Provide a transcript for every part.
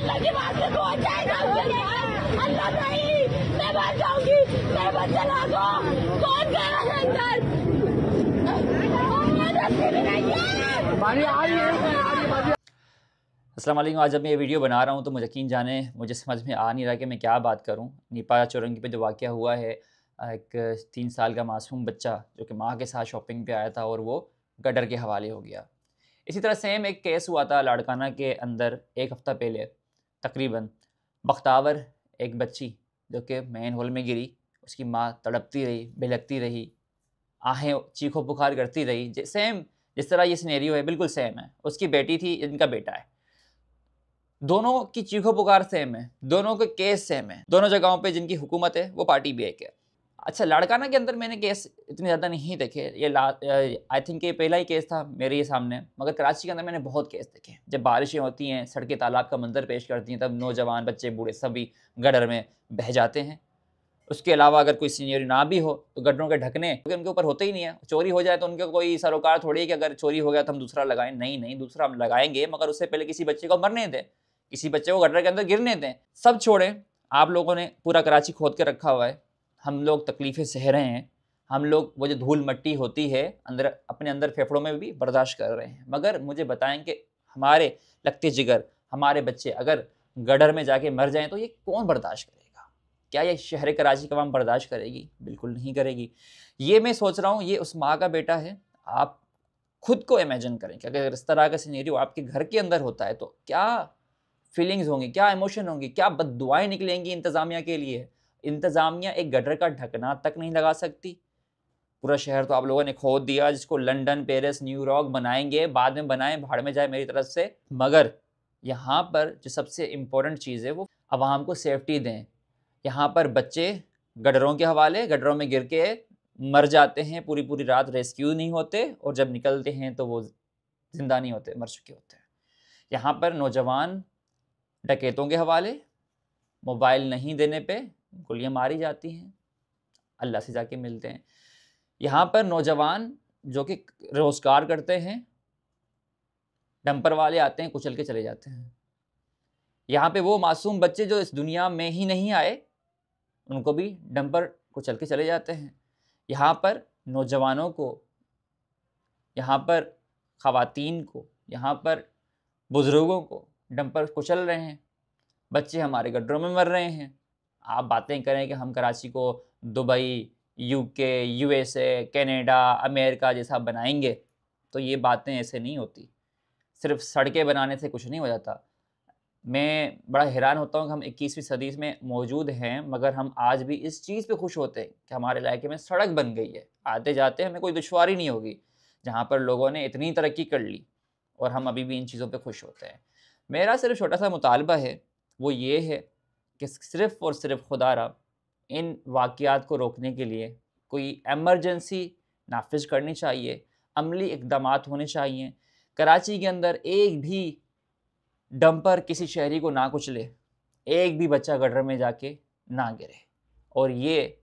अल्लाह की बात से पहुंच जाएगा। अल्लाह नहीं, मैं मर जाऊंगी, मैं बच्चा ला दो। कौन गया है अंदर? अस्सलाम वालेकुम। आज जब मैं ये वीडियो बना रहा हूँ तो मुझे यकीन जाने मुझे समझ में आ नहीं रहा कि मैं क्या बात करूँ। नीपा चौरंगी पे जो वाक़या हुआ है, एक 3 साल का मासूम बच्चा जो कि माँ के साथ शॉपिंग पे आया था और वो गटर के हवाले हो गया। इसी तरह सेम एक केस हुआ था लाड़काना के अंदर 1 हफ़्ता पहले तकरीबन। बख्तावर एक बच्ची जो कि मेन हॉल में गिरी, उसकी माँ तड़पती रही, बिलखती रही, आहें चीखो पुकार करती रही। सेम जिस तरह ये सिनेरियो है बिल्कुल सेम है। उसकी बेटी थी, इनका बेटा है। दोनों की चीखो पुकार सेम है, दोनों के केस सेम है, दोनों जगहों पे जिनकी हुकूमत है वो पार्टी भी एक है। अच्छा, लाड़काना के अंदर मैंने केस इतने ज़्यादा नहीं देखे, ये आई थिंक ये पहला ही केस था मेरे ये सामने। मगर कराची के अंदर मैंने बहुत केस देखे। जब बारिशें होती हैं, सड़कें तालाब का मंजर पेश करती हैं, तब नौजवान, बच्चे, बूढ़े सभी गटर में बह जाते हैं। उसके अलावा अगर कोई सीनियरिटी ना भी हो तो गटरों के ढकने क्योंकि उनके ऊपर होते ही नहीं है। चोरी हो जाए तो उनका कोई सरोकार थोड़ी है कि अगर चोरी हो गया तो हम दूसरा लगाएं। नहीं, दूसरा हम लगाएंगे, मगर उससे पहले किसी बच्चे को मरने दें, किसी बच्चे को गटर के अंदर गिरने दें। सब छोड़ें, आप लोगों ने पूरा कराची खोद के रखा हुआ है। हम लोग तकलीफ़ें सह रहे हैं, हम लोग वो जो धूल मट्टी होती है अंदर अपने अंदर फेफड़ों में भी बर्दाश्त कर रहे हैं। मगर मुझे बताएं कि हमारे लगते जिगर, हमारे बच्चे अगर गटर में जाके मर जाएं तो ये कौन बर्दाश्त करेगा? क्या ये शहर कराची का आवाम बर्दाश्त करेगी? बिल्कुल नहीं करेगी। ये मैं सोच रहा हूँ, ये उस माँ का बेटा है। आप खुद को इमेजिन करें कि अगर इस तरह का सिनेरियो आपके घर के अंदर होता है तो क्या फीलिंग्स होंगी, क्या इमोशन होंगी, क्या बद्दुआएं निकलेंगी इंतज़ामिया के लिए। इंतज़ामिया एक गटर का ढकना तक नहीं लगा सकती। पूरा शहर तो आप लोगों ने खोद दिया, जिसको लंदन, पेरिस, न्यूयॉर्क बनाएंगे, बाद में बनाएं, भाड़ में जाए मेरी तरफ से। मगर यहाँ पर जो सबसे इम्पोर्टेंट चीज़ है वो आवाम को सेफ्टी दें। यहाँ पर बच्चे गटरों के हवाले, गटरों में गिर के मर जाते हैं, पूरी पूरी रात रेस्क्यू नहीं होते, और जब निकलते हैं तो वो जिंदा नहीं होते, मर चुके होते हैं। यहाँ पर नौजवान डकैतों के हवाले, मोबाइल नहीं देने पे गोलियां मारी जाती हैं, अल्लाह से जाके मिलते हैं। यहाँ पर नौजवान जो कि रोज़गार करते हैं, डंपर वाले आते हैं, कुचल के चले जाते हैं। यहाँ पे वो मासूम बच्चे जो इस दुनिया में ही नहीं आए, उनको भी डंपर कुचल के चले जाते हैं। यहाँ पर नौजवानों को, यहाँ पर ख़वातीन को, यहाँ पर बुज़ुर्गों को डंपर कुचल रहे हैं। बच्चे हमारे गड्ढरों में मर रहे हैं। आप बातें करें कि हम कराची को Dubai, UK, USA, Canada, America जैसा बनाएंगे, तो ये बातें ऐसे नहीं होती। सिर्फ सड़कें बनाने से कुछ नहीं हो जाता। मैं बड़ा हैरान होता हूँ कि हम 21वीं सदी में मौजूद हैं, मगर हम आज भी इस चीज़ पे खुश होते हैं कि हमारे इलाके में सड़क बन गई है, आते जाते हमें कोई दुश्वारी नहीं होगी, जहाँ पर लोगों ने इतनी तरक्की कर ली, और हम अभी भी इन चीज़ों पे खुश होते हैं। मेरा सिर्फ छोटा सा मुतालबा है, वो ये है कि सिर्फ़ और सिर्फ खुदारा इन वाक़यात को रोकने के लिए कोई एमरजेंसी नाफ़िज़ करनी चाहिए, अमली इक़दामात होने चाहिए। कराची के अंदर एक भी डंपर किसी शहरी को ना कुचले, एक भी बच्चा गटर में जाके ना गिरे। और ये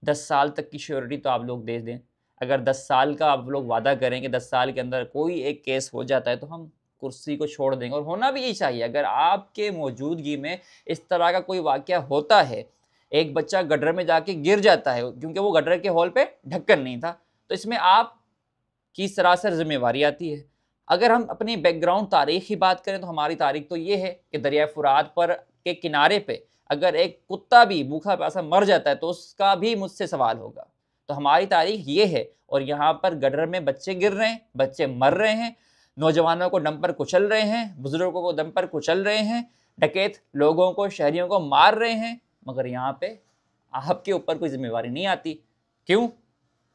10 साल तक की श्योरिटी तो आप लोग दे दें। अगर 10 साल का आप लोग वादा करें कि 10 साल के अंदर कोई एक केस हो जाता है तो हम कुर्सी को छोड़ देंगे, और होना भी यही चाहिए। अगर आपके मौजूदगी में इस तरह का कोई वाक़या होता है, एक बच्चा गटर में जाके गिर जाता है क्योंकि वो गटर के हॉल पे ढक्कन नहीं था, तो इसमें आपकी सरासर ज़िम्मेवारी आती है। अगर हम अपनी बैकग्राउंड तारीख़ की बात करें तो हमारी तारीख़ तो ये है कि दरिया फ़ुरात पर के किनारे पे अगर एक कुत्ता भी भूखा प्यासा मर जाता है तो उसका भी मुझसे सवाल होगा। तो हमारी तारीख़ ये है, और यहाँ पर गटर में बच्चे गिर रहे हैं, बच्चे मर रहे हैं, नौजवानों को दम पर कुचल रहे हैं, बुज़ुर्गों को दम पर कुचल रहे हैं, डकैत लोगों को, शहरियों को मार रहे हैं, मगर यहाँ पे आपके ऊपर कोई ज़िम्मेवारी नहीं आती। क्यों?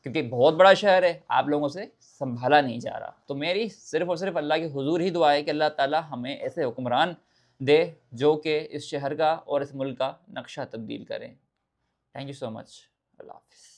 क्योंकि बहुत बड़ा शहर है, आप लोगों से संभाला नहीं जा रहा। तो मेरी सिर्फ़ और सिर्फ अल्लाह के हुज़ूर ही दुआ है कि अल्लाह ताला हमें ऐसे हुक्मरान दे जो कि इस शहर का और इस मुल्क का नक्शा तब्दील करें। Thank you so much. अल्लाह हाफ़िज़।